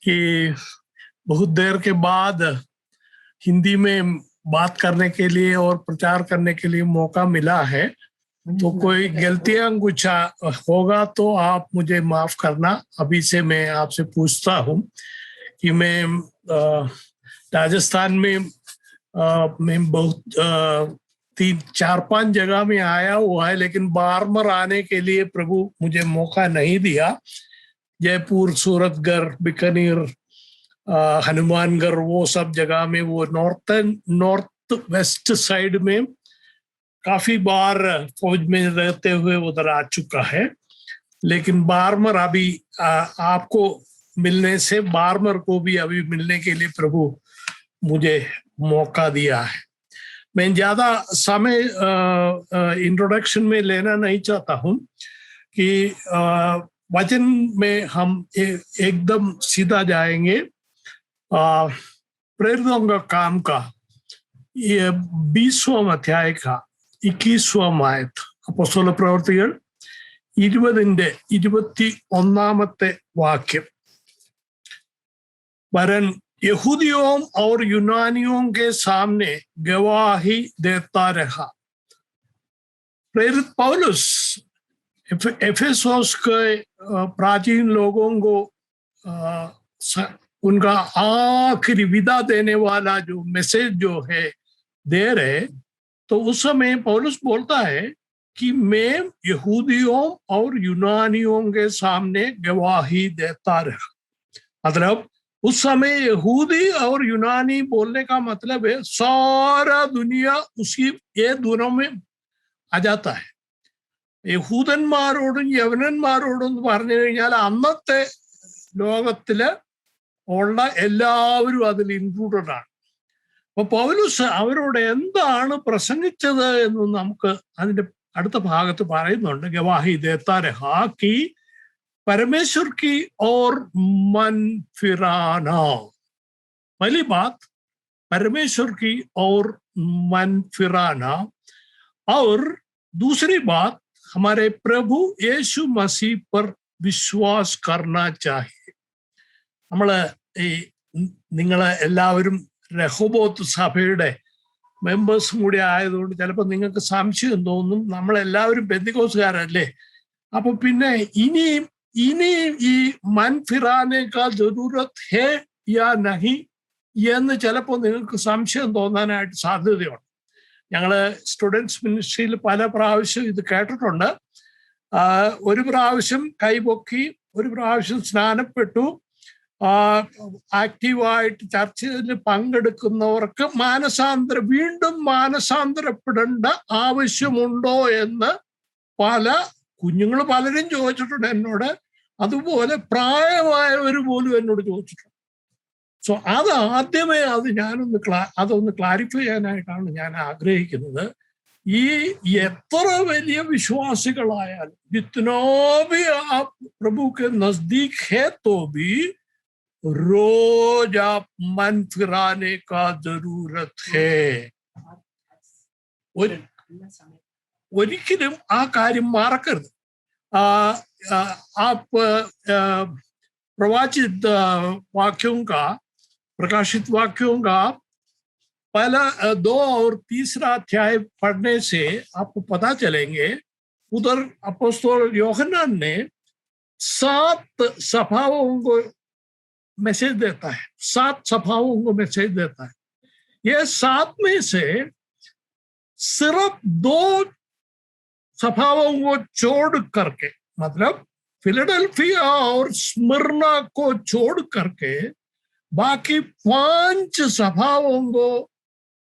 कि बहुत देर के बाद हिंदी में बात करने के लिए और प्रचार करने के लिए मौका मिला है। तो कोई गलतियां कुछ होगा तो आप मुझे माफ करना। अभी से मैं आपसे पूछता हूँ कि मैं राजस्थान में मैं बहुत 3-4-5 जगह में आया हुआ है, लेकिन बारमर आने के लिए प्रभु मुझे मौका नहीं दिया। जयपुर, सूरतगढ़, बीकानेर, हनुमानगढ़, वो सब जगह में, वो नॉर्थ वेस्ट साइड में काफी बार फौज में रहते हुए उधर आ चुका है। लेकिन बारमर अभी आपको मिलने से, बारमर को भी अभी मिलने के लिए प्रभु मुझे मौका दिया है। मैं ज्यादा समय इंट्रोडक्शन में लेना नहीं चाहता हूं कि वचन में हम एकदम सीधा जाएंगे। प्रेरितों का काम का ये 20वां अध्याय का 21वां आयत, അപ്പോസ്തല പ്രവൃത്തികൾ 20-21 वाक्य। वरन यहूदियों और यूनानियों के सामने गवाही देता रहा। प्रेरित पौलुस एफेसोस के प्राचीन लोगों को उनका आखिरी विदा देने वाला जो मैसेज जो है दे रहे, तो उस समय पौलुस बोलता है कि मैं यहूदियों और यूनानियों के सामने गवाही देता रहा। मतलब उस समय यहूदी और यूनानी बोलने का मतलब है सारा दुनिया उसी ये दोनों में आ जाता है। യഹൂദന്മാരോടും യവനന്മാരോടും എന്ന് പറഞ്ഞു കഴിഞ്ഞാൽ അന്നത്തെ ലോകത്തില് ഉള്ള എല്ലാവരും അതിൽ ഇൻക്ലൂഡഡ് ആണ്. അപ്പൊ പൗലോസ് അവരോട് എന്താണ് പ്രസംഗിച്ചത് എന്ന് നമുക്ക് അതിന്റെ അടുത്ത ഭാഗത്ത് പറയുന്നുണ്ട്. ഗവാഹി देता रहा कि परमेश्वर की और मन फिराना। पहली बात परमेश्वर की और मन फिराना, और दूसरी बात हमारे प्रभु यीशु मसीह पर विश्वास करना चाहिए. നമ്മള് നിങ്ങളെ എല്ലാവരും രഹോബോത്ത് സഭയുടെ മെമ്പേഴ്സും കൂടി ആയതുകൊണ്ട് ചിലപ്പോൾ നിങ്ങൾക്ക് സംശയം തോന്നും, നമ്മളെല്ലാവരും പെന്തിക്കോസുകാരല്ലേ, അപ്പൊ പിന്നെ ഇനിയും ഈ മൻ ഫിറാനെ കാ ജറൂരത്ത് ഹേ യാ നഹി എന്ന് ചിലപ്പോൾ നിങ്ങൾക്ക് സംശയം തോന്നാനായിട്ട് സാധ്യതയുണ്ട്. ഞങ്ങള് സ്റ്റുഡൻസ് മിനിസ്ട്രിയിൽ പല പ്രാവശ്യം ഇത് കേട്ടിട്ടുണ്ട്. ഒരു പ്രാവശ്യം കൈപൊക്കി, ഒരു പ്രാവശ്യം സ്നാനപ്പെട്ടു, ആക്റ്റീവായിട്ട് ചർച്ചയിൽ പങ്കെടുക്കുന്നവർക്ക് വീണ്ടും മാനസാന്തരപ്പെടേണ്ട ആവശ്യമുണ്ടോ എന്ന് കുഞ്ഞുങ്ങൾ പലരും ചോദിച്ചിട്ടുണ്ട് എന്നോട്. അതുപോലെ പ്രായമായവർ പോലും എന്നോട് ചോദിച്ചിട്ടുണ്ട്. സോ ആദ്യമേ അതൊന്ന് ക്ലാരിഫൈ ചെയ്യാനായിട്ടാണ് ഞാൻ ആഗ്രഹിക്കുന്നത്. ഈ എത്ര വലിയ വിശ്വാസികളായാലും जितना भी आप प्रभु के नजदीक है तो भी रोज आप मन फिराने का जरूरत है. ഒരിക്കലും ആ കാര്യം മറക്കരുത്. आप प्रकाशित वाक्यों का पहला 2 और 3 अध्याय पढ़ने से आपको पता चलेंगे. उधर अपोस्तल यूहन्ना ने 7 सभाओं को मैसेज देता है. 7 सभाओं को मैसेज देता है. ये 7 में से सिर्फ 2 सभाओं को छोड़ करके, मतलब फिलाडेल्फिया और स्मिर्ना को छोड़ करके बाकी 5 सभाओं को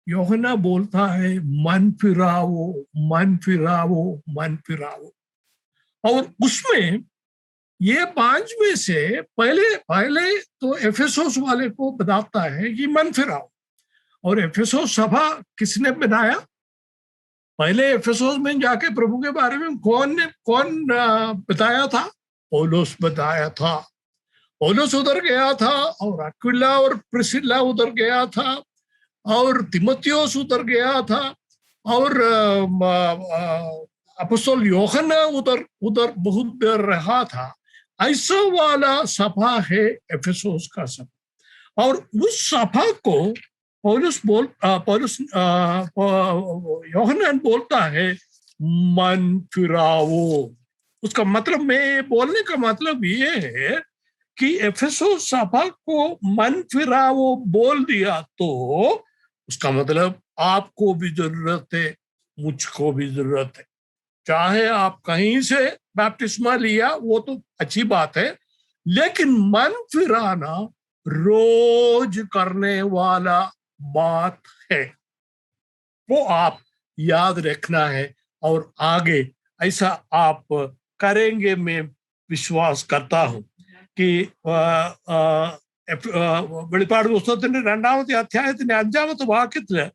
यूहन्ना बोलता है मन फिराओ, मन फिराओ, मन फिराओ. और उसमें ये 5 में से पहले तो एफेसोस वाले को बताता है कि मन फिराओ. और एफेसोस सभा किसने बनाया? पहले एफेसोस में जाके प्रभु के बारे में कौन बताया था? पौलुस बताया था. पौलुस उधर गया था, और अक्विला और प्रिसिला उधर गया था, और तिमोथियोस उधर गया था, और अपोस्तल यूहन्ना उधर बहुत देर रहा था. ऐसा वाला सभा है एफेसोस का सभा। और उस सभा को यूहन्ना बोलता है मन फिराओ। उसका मतलब, मैं बोलने का मतलब ये है कि एफेसोस सभा को मन फिराओ बोल दिया तो उसका मतलब आपको भी जरूरत है, मुझको भी जरूरत है। चाहे आप कहीं से बैप्टिस्मा लिया वो तो अच्छी बात है, लेकिन मन फिराना रोज करने वाला बात है, वो आप याद रखना है और आगे ऐसा आप करेंगे। मैं विश्वास करता हूं कि വെളിപ്പാട് പുസ്തകത്തിന്റെ 2-ാമത്തെ അധ്യായത്തിന്റെ 5-ാമത്തെ വാക്യത്തില്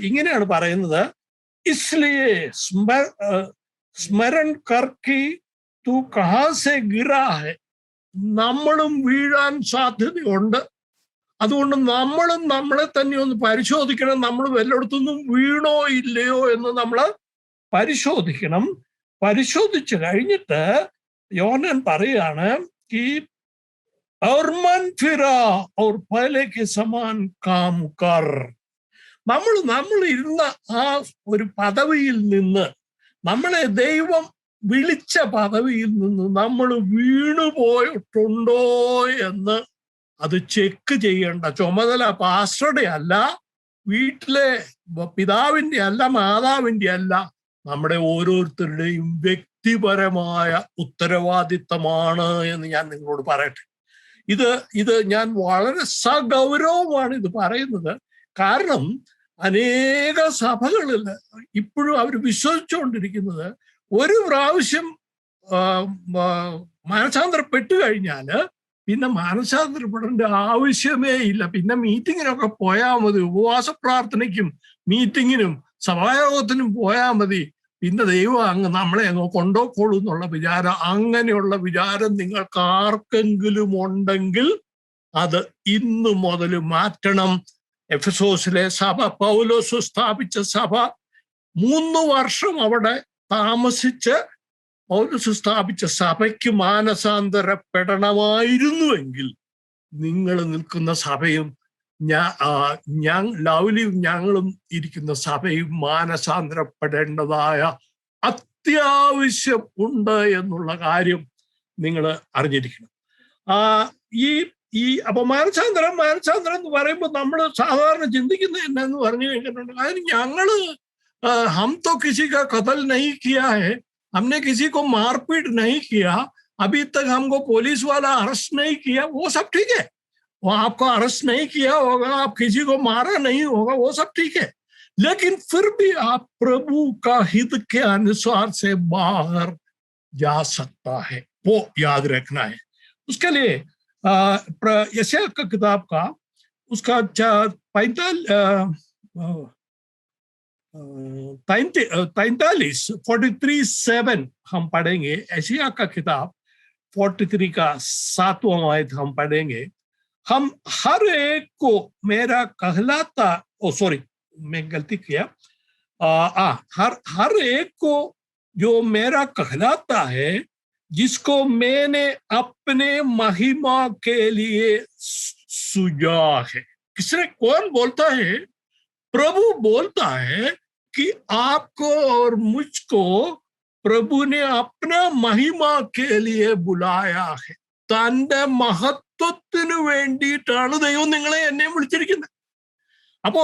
ഇങ്ങനെയാണ് പറയുന്നത്, इसलिए स्मरण करके तू कहां से गिरा है. നമ്മളും വീഴാൻ സാധ്യതയുണ്ട്. അതുകൊണ്ട് നമ്മളും നമ്മളെ തന്നെ ഒന്ന് പരിശോധിക്കണം. നമ്മൾ വല്ലയിടത്തുനിന്നും വീണോ ഇല്ലയോ എന്ന് നമ്മൾ പരിശോധിക്കണം. പരിശോധിച്ചു കഴിഞ്ഞിട്ട് യോഹന്നാൻ പറയാണ്, ഈ और मन फिरा और पहले के समान काम कर. നമ്മൾ ഇരുന്ന ആ ഒരു പദവിയിൽ നിന്ന്, നമ്മളെ ദൈവം വിളിച്ച പദവിയിൽ നിന്ന് നമ്മൾ വീണുപോയിട്ടുണ്ടോ എന്ന് അത് ചെക്ക് ചെയ്യേണ്ട ചുമതല പാസ്റ്ററുടെ അല്ല, വീട്ടിലെ പിതാവിന്റെ അല്ല, മാതാവിന്റെ അല്ല, നമ്മുടെ ഓരോരുത്തരുടെയും വ്യക്തിപരമായ ഉത്തരവാദിത്തമാണ് എന്ന് ഞാൻ നിങ്ങളോട് പറയട്ടെ. ഇത് ഞാൻ വളരെ സഗൗരവമാണ് ഇത് പറയുന്നത്. കാരണം അനേക സഭകളിൽ ഇപ്പോഴും അവർ വിശ്വസിച്ചുകൊണ്ടിരിക്കുന്നത്, ഒരു പ്രാവശ്യം മാനസാന്തരപ്പെട്ടു കഴിഞ്ഞാൽ പിന്നെ മാനസാന്തരപ്പെടേണ്ട ആവശ്യമേ ഇല്ല, പിന്നെ മീറ്റിങ്ങിനൊക്കെ പോയാൽ മതി, ഉപവാസ പ്രാർത്ഥനയ്ക്കും മീറ്റിങ്ങിനും സഭായോഗത്തിനും പോയാൽ മതി, പിന്നെ ദൈവം അങ്ങ് നമ്മളെ അങ്ങ് കൊണ്ടുപോയിക്കോളൂ എന്നുള്ള വിചാരം, അങ്ങനെയുള്ള വിചാരം നിങ്ങൾക്ക് ആർക്കെങ്കിലും ഉണ്ടെങ്കിൽ അത് ഇന്നു മുതൽ മാറ്റണം. എഫെസോസിലെ സഭ, പൗലോസ് സ്ഥാപിച്ച സഭ, 3 വർഷം അവിടെ താമസിച്ച് പൗലോസ് സ്ഥാപിച്ച സഭയ്ക്ക് മാനസാന്തരപ്പെടണമായിരുന്നുവെങ്കിൽ നിങ്ങൾ നിൽക്കുന്ന സഭയും ലൗലിയും ഞങ്ങളും ഇരിക്കുന്ന സഭയും മാനസാന്തരപ്പെടേണ്ടതായ അത്യാവശ്യം ഉണ്ട് എന്നുള്ള കാര്യം നിങ്ങൾ അറിഞ്ഞിരിക്കണം. അപ്പൊ മാനസാന്തരം എന്ന് പറയുമ്പോൾ നമ്മൾ സാധാരണ ചിന്തിക്കുന്നത് എന്നാന്ന് പറഞ്ഞു കഴിഞ്ഞിട്ടുണ്ട്, അതിന് ഞങ്ങള് हम तो किसी का कत्ल नहीं किया है, हमने किसी को मारपीट नहीं किया, अभी तक हमको पुलिस वाला अरेस्ट नहीं किया, वो सब ठीक है, वो आपको अरेस्ट नहीं किया होगा, आप किसी को मारा नहीं होगा, वो सब ठीक है, लेकिन फिर भी आप प्रभु का हित के अनुसार से बाहर जा सकता है, वो याद रखना है. उसके लिए यशायाह का किताब का उसका 43:7 हम पढ़ेंगे. यशायाह का किताब 43 का 7वां आयत हम पढ़ेंगे. हम हर एक को मेरा कहलाता, मैं गलती किया, हर एक को जो मेरा कहलाता है, जिसको मैंने अपने महिमा के लिए सुजा है. किसने, कौन बोलता है? प्रभु बोलता है कि आपको और मुझको प्रभु ने अपना महिमा के लिए बुलाया है. തന്റെ മഹത്വത്തിന് വേണ്ടിയിട്ടാണ് ദൈവം നിങ്ങളെ എന്നെ വിളിച്ചിരിക്കുന്നത്. അപ്പോ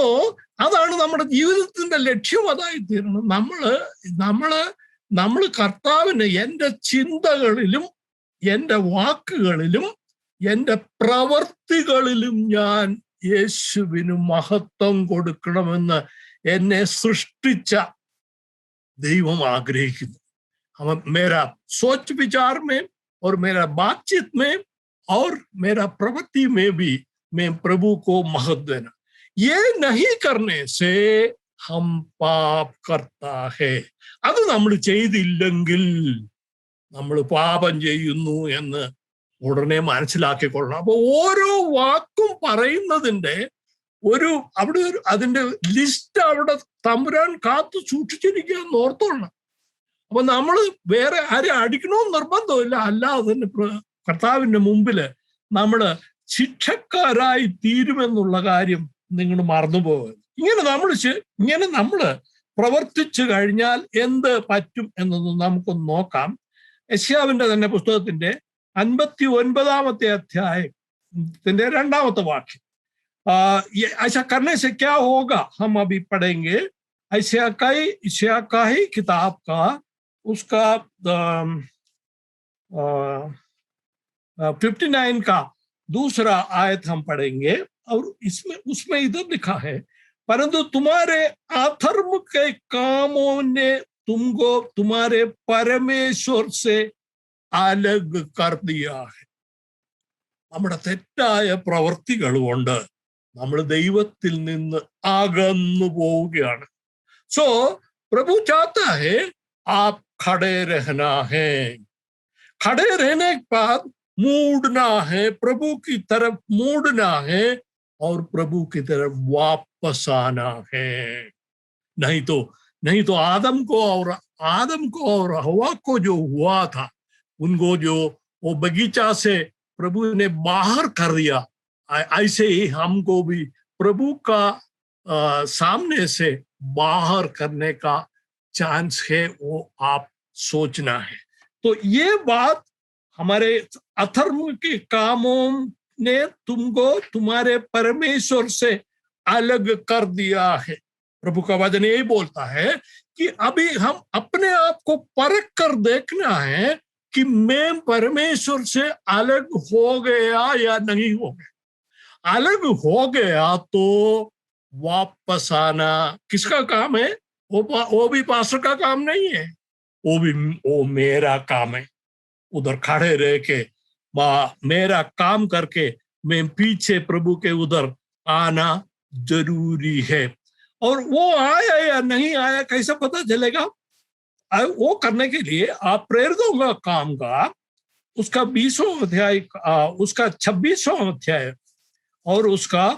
അതാണ് നമ്മുടെ ജീവിതത്തിന്റെ ലക്ഷ്യം, അതായി തീരണം. നമ്മള് കർത്താവിന് എൻ്റെ ചിന്തകളിലും എൻ്റെ വാക്കുകളിലും എൻ്റെ പ്രവർത്തികളിലും ഞാൻ യേശുവിന് മഹത്വം കൊടുക്കണമെന്ന് എന്നെ സൃഷ്ടിച്ച ദൈവം ആഗ്രഹിക്കുന്നു. मेरा सोच विचार में और मेरा बातचीत में और मेरा प्रवृत्ति में भी मैं प्रभु को महत्व देना, ये नहीं करने से हम पाप करता है. അത് നമ്മൾ ചെയ്തില്ലെങ്കിൽ നമ്മൾ പാപം ചെയ്യുന്നു എന്ന് ഉടനെ മനസ്സിലാക്കിക്കൊള്ളണം. അപ്പൊ ഓരോ വാക്കും പറയുന്നതിന്റെ അതിന്റെ ലിസ്റ്റ് അവിടെ തമ്പുരാൻ കാത്തു സൂക്ഷിച്ചിരിക്കുക എന്ന് ഓർത്തോളണം. അപ്പൊ നമ്മൾ വേറെ ആരും അടിക്കണമെന്ന് നിർബന്ധമില്ല. അല്ലാതെ തന്നെ കർത്താവിന്റെ മുമ്പില് നമ്മള് ശിക്ഷക്കാരായി തീരുമെന്നുള്ള കാര്യം നിങ്ങൾ മറന്നുപോകരുത്. ഇങ്ങനെ നമ്മള് പ്രവർത്തിച്ചു കഴിഞ്ഞാൽ എന്ത് പറ്റും എന്നൊന്ന് നമുക്കൊന്ന് നോക്കാം. യെശയ്യാവിന്റെ തന്നെ പുസ്തകത്തിന്റെ 59-ാമത്തെ അധ്യായത്തിന്റെ 2-ാമത്തെ വാക്യം. ऐसा करने से क्या होगा, हम अभी पढ़ेंगे. एशिया का ही किताब का उसका 59 का दूसरा आयत हम पढ़ेंगे. और उसमें इधर लिखा है, परंतु तुम्हारे अधर्म के कामों ने तुमको तुम्हारे परमेश्वर से अलग कर दिया है. നമ്മുടെ തെറ്റായ പ്രവൃത്തികൾ കൊണ്ട് നമ്മൾ ദൈവത്തിൽ നിന്ന് അകന്നു പോവുകയാണ്. सो प्रभु चाहता है आप खड़े रहना है. खड़े रहने के बाद मुड़ना है, प्रभु की तरफ मुड़ना है और प्रभु की तरफ वापस आना है. नहीं तो आदम को और हवा को जो हुआ था, उनको जो वो बगीचा से प्रभु ने बाहर कर दिया, ऐसे ही हमको भी प्रभु का सामने से बाहर करने का चांस है. वो आप सोचना है. तो ये बात, हमारे अधर्म के कामों ने तुमको तुम्हारे परमेश्वर से अलग कर दिया है. प्रभु का वचन यही बोलता है कि अभी हम अपने आप को परख कर देखना है कि मैं परमेश्वर से अलग हो गया या नहीं हो गया. अलग हो गया तो वापस आना किसका काम है? वो भी पास्टर का काम नहीं है, वो मेरा काम है. उधर खड़े रह के मेरा काम करके मैं पीछे प्रभु के उधर आना जरूरी है. और वो आया या नहीं आया कैसे पता चलेगा? वो करने के लिए आप प्रेरितों का काम का उसका 20वां अध्याय, उसका 26वां अध्याय और उसका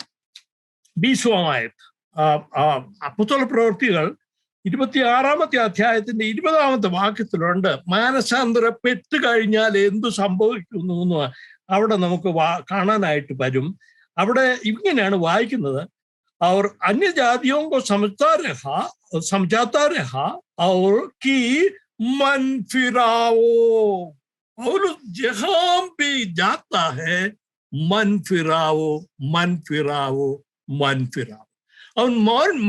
20वां आयत, അപ്പോസ്തല പ്രവൃത്തികൾ 26-ാമത്തെ അധ്യായത്തിന്റെ 20-ാമത്തെ വാക്യത്തിലുണ്ട്. മാനസാന്തരപ്പെട്ട് കഴിഞ്ഞാൽ എന്തു സംഭവിക്കുന്നു എന്ന് അവിടെ നമുക്ക് കാണാനായിട്ട് വരും. അവിടെ ഇങ്ങനെയാണ് വായിക്കുന്നത്, और अन्य जातियों को समझाता रहा और कि मन फिराओ. और जहां भी जाता है मन फिराओ, मन फिराओ, मन फिराओ. और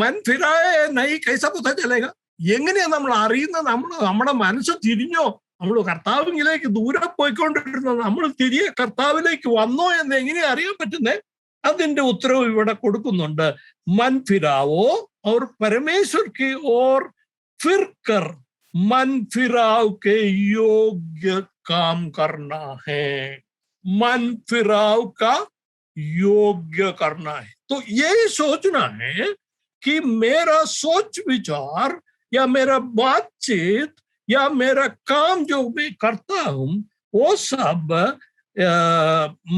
मन फिराए नहीं कैसा पता चलेगा? എങ്ങനെയാ നമ്മൾ അറിയുന്നത്? നമ്മുടെ മനസ്സ് തിരിഞ്ഞോ? നമ്മൾ കർത്താവിലേക്ക് ദൂരെ പോയിക്കൊണ്ടിരുന്നത് നമ്മൾ തിരികെ കർത്താവിലേക്ക് വന്നോ എന്ന് എങ്ങനെയാ അറിയാൻ പറ്റുന്നേ? അതിന്റെ ഉത്തരവ് ഇവിടെ കൊടുക്കുന്നുണ്ട്. मन फिराओ और परमेश्वर की ओर फिर कर मन फिराओ के योग्य काम करना है. मन फिराओ का योग्य करना है. तो यही सोचना है कि मेरा सोच विचार या मेरा बातचीत या मेरा काम जो मैं करता हूं वो सब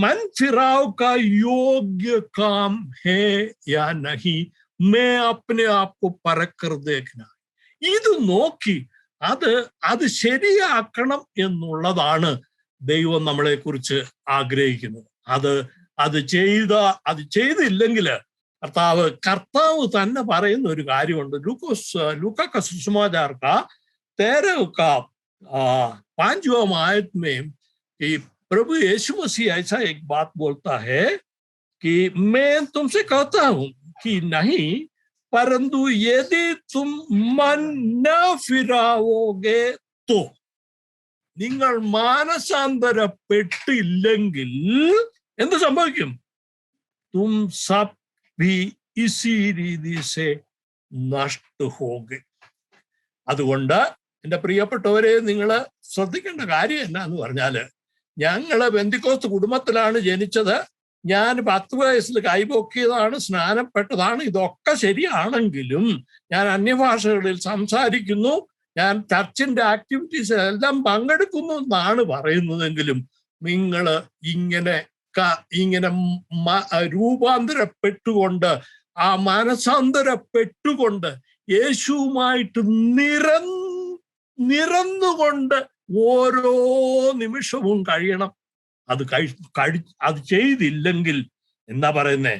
मन फिराव का योग्य काम है या नहीं, मैं अपने आप को परख कर देखना. ഇത് നോക്കി അത് ശരിയാക്കണം എന്നുള്ളതാണ് ദൈവം നമ്മളെ കുറിച്ച് ആഗ്രഹിക്കുന്നത്. അത് ചെയ്തില്ലെങ്കിൽ കർത്താവ് തന്നെ പറയുന്ന ഒരു കാര്യമുണ്ട്. लूका का सुसमाचार का 13 का 5वां आयत में कि प्रभु यीशु मसीह ऐसा एक बात बोलता है कि मैं तुमसे कहता हूं कि नहीं, परंतु यदि तुम मन न फिराओगे तो, നിങ്ങൾ മാനസാന്തരപ്പെട്ടില്ലെങ്കിൽ എന്ത് സംഭവിക്കും? तुम सब भी इसी रीति से नष्ट होगे. അതുകൊണ്ട് എൻ്റെ പ്രിയപ്പെട്ടവരെ, നിങ്ങൾ ശ്രദ്ധിക്കേണ്ട കാര്യം എന്നാന്ന് പറഞ്ഞാല്, ഞങ്ങള് പെന്തിക്കോസ്ത് കുടുംബത്തിലാണ് ജനിച്ചത്. ഞാൻ 10 വയസ്സിൽ കൈപൊക്കിയതാണ്, സ്നാനപ്പെട്ടതാണ്. ഇതൊക്കെ ശരിയാണെങ്കിലും ഞാൻ അന്യഭാഷകളിൽ സംസാരിക്കുന്നു, ഞാൻ ചർച്ചിന്റെ ആക്ടിവിറ്റീസിലെല്ലാം പങ്കെടുക്കുന്നു എന്നാണ് പറയുന്നതെങ്കിലും നിങ്ങൾ ഇങ്ങനെ രൂപാന്തരപ്പെട്ടുകൊണ്ട്, ആ മാനസാന്തരപ്പെട്ടുകൊണ്ട് യേശുവുമായിട്ട് നിറന്നുകൊണ്ട് ഓരോ നിമിഷവും കഴിയണം. അത് ചെയ്തില്ലെങ്കിൽ എന്താ പറയുന്നേ?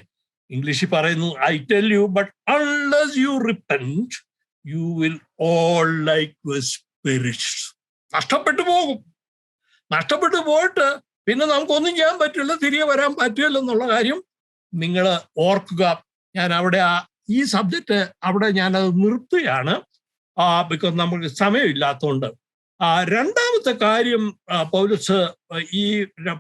ഇംഗ്ലീഷിൽ പറയുന്നു, I tell you but unless you repent you will all likewise perish. നഷ്ടപ്പെട്ടു പോകും. നഷ്ടപ്പെട്ടു പോയിട്ട് പിന്നെ നമുക്കൊന്നും ചെയ്യാൻ പറ്റില്ല, തിരികെ വരാൻ പറ്റില്ല എന്നുള്ള കാര്യം നിങ്ങൾ ഓർക്കുക. ഞാൻ അവിടെ ഈ സബ്ജക്റ്റ് അവിടെ ഞാനത് നിർത്തുകയാണ്, ബിക്കോസ് നമുക്ക് സമയമില്ലാത്തതുകൊണ്ട്. രണ്ടാമത്തെ കാര്യം പൗലോസ് ഈ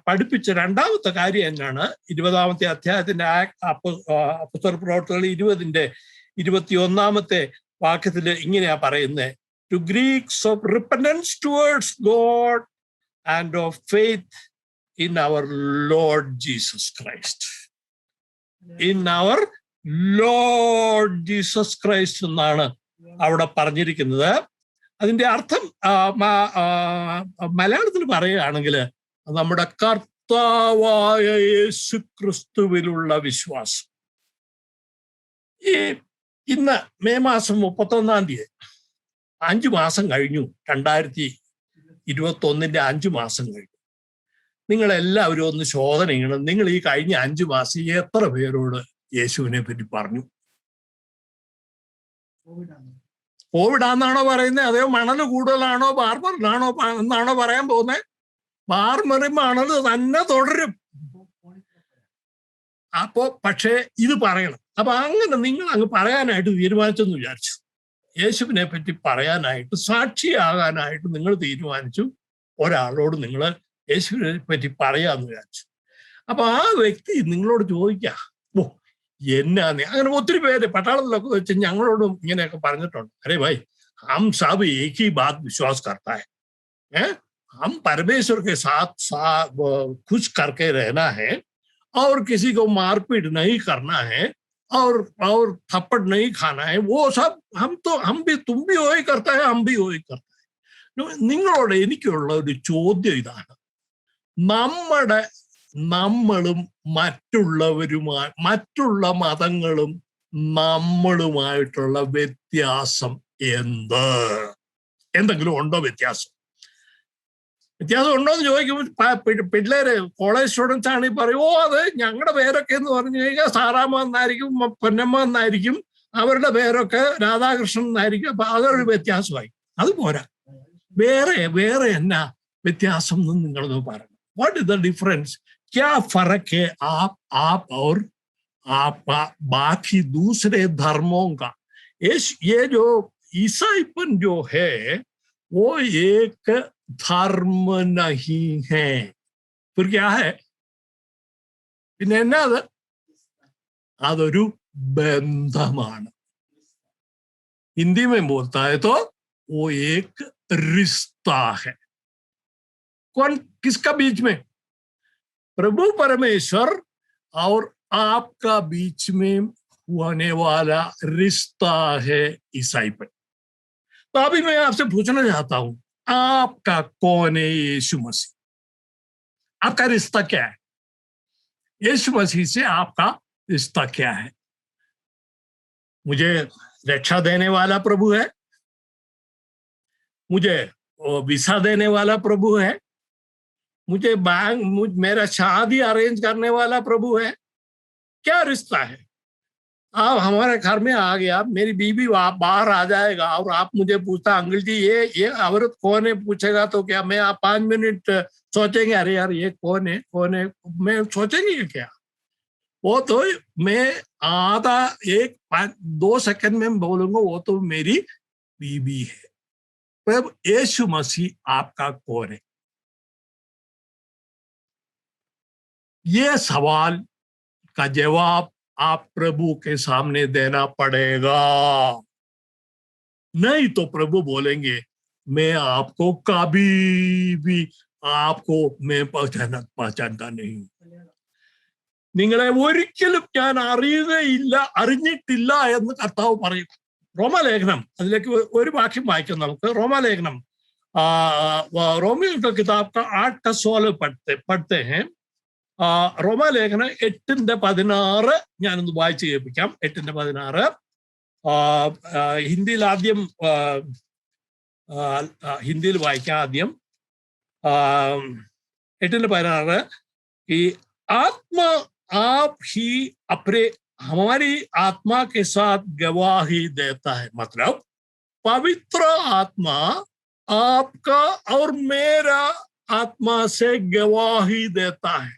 പഠിപ്പിച്ച രണ്ടാമത്തെ കാര്യം എന്നാണ് 20-ാമത്തെ അധ്യായത്തിന്റെ അപ്പോസ്തല പ്രവർത്തനങ്ങൾ 20-ന്റെ 21-ാമത്തെ വാക്യത്തിൽ ഇങ്ങനെയാ പറയുന്നത്: to Greeks of repentance towards God and of faith in our Lord Jesus Christ. In our Lord Jesus Christ എന്നാണ് അവിടെ പറഞ്ഞിരിക്കുന്നത്. അതിന്റെ അർത്ഥം മലയാളത്തിൽ പറയുകയാണെങ്കിൽ നമ്മുടെ കർത്താവായ യേശു ക്രിസ്തുവിലുള്ള വിശ്വാസം. ഇന്ന് മെയ് മാസം 31-ാം തീയതി 5 മാസം കഴിഞ്ഞു. 2021-ന്റെ 5 മാസം കഴിഞ്ഞു. നിങ്ങളെല്ലാവരും ഒന്ന് ശോധന ചെയ്യണം. നിങ്ങൾ ഈ കഴിഞ്ഞ 5 മാസം എത്ര പേരോട് യേശുവിനെ പറ്റി പറഞ്ഞു? കോവിഡാന്നാണോ പറയുന്നത്? അതോ മണൽ കൂടുതലാണോ, ബാർമറിനാണോ എന്നാണോ പറയാൻ പോകുന്നത്? ബാർമറി മണൽ തന്നെ തുടരും. പക്ഷേ ഇത് പറയണം. അങ്ങനെ നിങ്ങൾ അങ്ങ് പറയാനായിട്ട് തീരുമാനിച്ചെന്ന് വിചാരിച്ചു. യേശുവിനെ പറ്റി പറയാനായിട്ട്, സാക്ഷിയാകാനായിട്ട് നിങ്ങൾ തീരുമാനിച്ചു. ഒരാളോട് നിങ്ങൾ യേശുവിനെ പറ്റി പറയാന്ന് വിചാരിച്ചു. ആ വ്യക്തി നിങ്ങളോട് ചോദിക്കുക, എന്നാന്ന്. അങ്ങനെ ഒത്തിരി പേര് പട്ടാളത്തിലൊക്കെ വെച്ച് ഞങ്ങളോടും ഇങ്ങനെയൊക്കെ പറഞ്ഞിട്ടുണ്ട്. അരേ ഭായ്, ഹം സബ് ഏക് ഹി ബാത് വിശ്വാസ് കർത്താ ഹൈ, हम परमेश्वर के साथ खुश करके रहना है और किसी को मारपीट नहीं करना है और थप्पड़ नहीं खाना है. वो सब हम भी तुम भी वही करता है, हम भी वही करता है. നിങ്ങളോട് എനിക്കുള്ള ഒരു ചോദ്യം ഇതാണ്: നമ്മളും മറ്റുള്ള മതങ്ങളും നമ്മളുമായിട്ടുള്ള വ്യത്യാസം എന്തെങ്കിലും ഉണ്ടോ? വ്യത്യാസം ഉണ്ടോ എന്ന് ചോദിക്കുമ്പോൾ പിള്ളേര് കോളേജ് സ്റ്റുഡൻസ് ആണെങ്കിൽ പറയും, അത് ഞങ്ങളുടെ പേരൊക്കെ എന്ന് പറഞ്ഞു കഴിഞ്ഞാൽ സാറാമ്മ എന്നായിരിക്കും, പൊന്നമ്മ എന്നായിരിക്കും, അവരുടെ പേരൊക്കെ രാധാകൃഷ്ണൻ എന്നായിരിക്കും. അപ്പൊ അതൊരു വ്യത്യാസമായി. അത് പോരാ, വേറെ എന്നാ വ്യത്യാസം എന്ന് നിങ്ങളൊന്ന് പറയണം. What is the difference? क्या फर्क है आप और बाकी दूसरे धर्मों का? ये जो ईसाईपन जो है वो एक धर्म नहीं है. फिर क्या है? പിന്നെ എന്നാ അതൊരു ബന്ധമാണ്. हिंदी में बोलता है तो वो एक रिश्ता है. कौन किसका बीच में? प्रभु परमेश्वर और आपका बीच में होने वाला रिश्ता है ईसाईपन. तो अभी मैं आपसे पूछना चाहता हूं, आपका कौन है यीशु मसीह? आपका रिश्ता क्या है? यीशु मसीह से आपका रिश्ता क्या है? मुझे रक्षा देने वाला प्रभु है, मुझे वीसा देने वाला प्रभु है, मुझे मेरा शादी अरेंज करने वाला प्रभु है. क्या रिश्ता है? आप हमारे घर में आ गया, मेरी बीवी बाहर आ जाएगा और आप मुझे पूछता, अंकल जी ये औरत कौन है? पूछेगा तो क्या मैं आप 5 मिनट सोचेंगे, अरे यार ये कौन है मैं सोचेंगे क्या? वो तो मैं आधा 1-2 सेकंड में बोलूंगा, वो तो मेरी बीवी है. पर यीशु मसीह आपका कौन है? ये सवाल का जवाब आप प्रभु के सामने देना पड़ेगा. नहीं तो प्रभु बोलेंगे, मैं आपको कभी भी मैं पहचानता नहीं. നിങ്ങളെ ഒരിക്കലും ഞാൻ അറിഞ്ഞിട്ടില്ല എന്ന് കർത്താവ് പറയും. റോമാലേഖനം, അതിലേക്ക് ഒരു വാക്യം വായിക്കാം നമുക്ക്. റോമാലേഖനം रोमियो का किताब का 8 का 16 पढ़ते हैं. റോമാലേഖനം 8:16 ഞാനൊന്ന് വായിച്ചു കേൾപ്പിക്കാം. 8:16 ഹിന്ദിയിൽ ആദ്യം ഹിന്ദിയിൽ വായിക്കാം ആദ്യം. 8:16 कि आत्मा आप ही अपने हमारी आत्मा के साथ गवाही देता है. मतलब पवित्र आत्मा आपका और मेरा आत्मा से गवाही देता है.